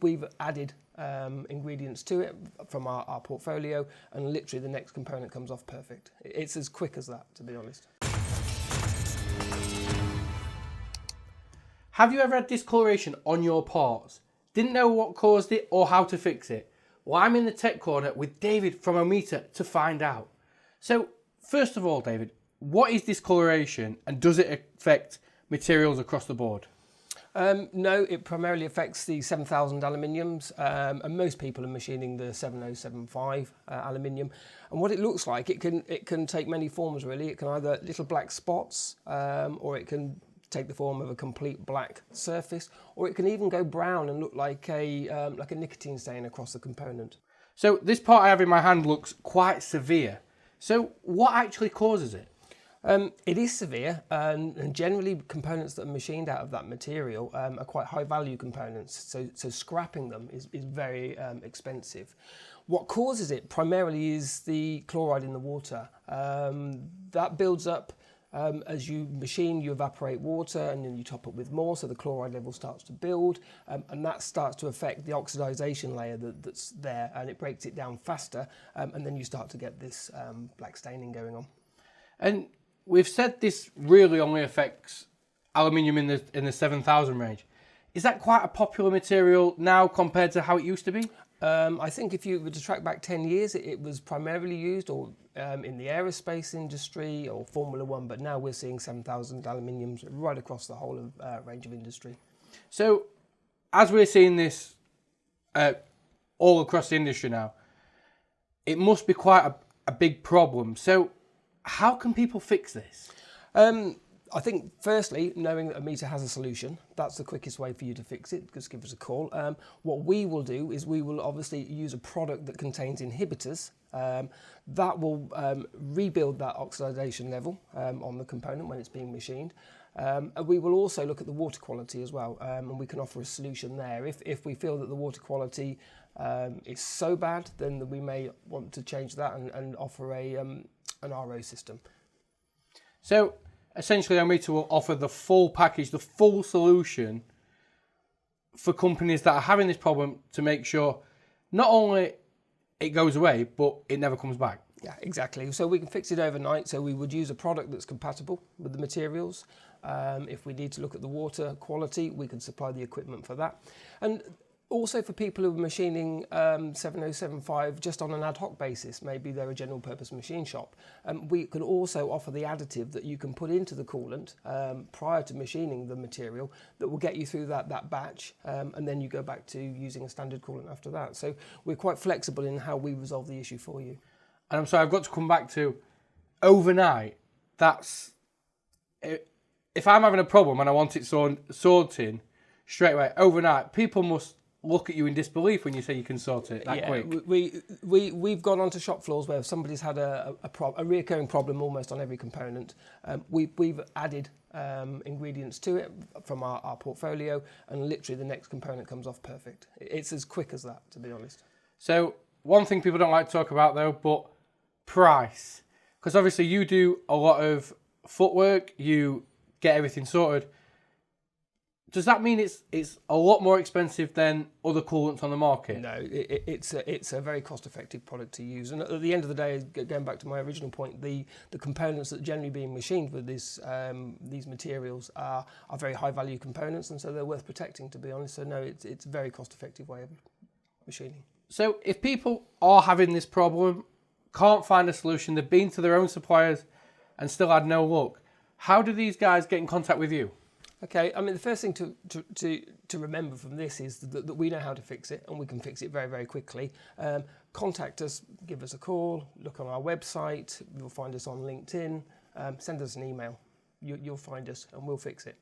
we've added ingredients to it from our portfolio, and literally the next component comes off perfect. It's as quick as that, to be honest. Have you ever had discoloration on your parts? Didn't know what caused it or how to fix it? Well, I'm in the tech corner with David from Oemeta to find out. So, first of all, David, what is discoloration and does it affect materials across the board? No, it primarily affects the 7000 aluminiums, and most people are machining the 7075 aluminium. And what it looks like, it can take many forms really. It can either little black spots, or it can take the form of a complete black surface, or it can even go brown and look like a nicotine stain across the component. So this part I have in my hand looks quite severe. So what actually causes it? It is severe, and generally components that are machined out of that material are quite high value components, so scrapping them is very expensive. What causes it primarily is the chloride in the water. That builds up. As you machine, you evaporate water and then you top it with more, so the chloride level starts to build, and that starts to affect the oxidization layer that's there, and it breaks it down faster, and then you start to get this black staining going on. And we've said this really only affects aluminium in the 7000 range. Is that quite a popular material now compared to how it used to be? I think if you were to track back 10 years, it was primarily used in the aerospace industry or Formula One, but now we're seeing 7000 aluminiums right across the whole range of industry. So, as we're seeing this all across the industry now, it must be quite a big problem. So, how can people fix this? I think firstly, knowing that Oemeta has a solution, that's the quickest way for you to fix it. Just give us a call. What we will do is we will obviously use a product that contains inhibitors that will rebuild that oxidization level on the component when it's being machined. And we will also look at the water quality as well, and we can offer a solution there. If we feel that the water quality is so bad, then we may want to change that and offer an RO system. So, essentially, Oemeta will offer the full package, the full solution for companies that are having this problem to make sure not only it goes away, but it never comes back. Yeah, exactly. So we can fix it overnight. So we would use a product that's compatible with the materials. If we need to look at the water quality, we can supply the equipment for that. And also for people who are machining 7075 just on an ad hoc basis, maybe they're a general purpose machine shop, we can also offer the additive that you can put into the coolant prior to machining the material that will get you through that batch, and then you go back to using a standard coolant after that. So we're quite flexible in how we resolve the issue for you. And I'm sorry, I've got to come back to overnight. That's if I'm having a problem and I want it sorting straight away overnight, people must look at you in disbelief when you say you can sort it that quick. We've gone onto shop floors where somebody's had a reoccurring problem almost on every component. We've added ingredients to it from our portfolio, and literally the next component comes off perfect. It's as quick as that, to be honest. So one thing people don't like to talk about though, but price. Because obviously you do a lot of footwork, you get everything sorted. Does that mean it's a lot more expensive than other coolants on the market? No, it's a very cost-effective product to use. And at the end of the day, going back to my original point, the components that are generally being machined with these materials are very high-value components, and so they're worth protecting, to be honest. So no, it's a very cost-effective way of machining. So if people are having this problem, can't find a solution, they've been to their own suppliers and still had no luck, how do these guys get in contact with you? Okay, I mean, the first thing to remember from this is that we know how to fix it, and we can fix it very, very quickly. Contact us, give us a call, look on our website, you'll find us on LinkedIn, send us an email. You'll find us and we'll fix it.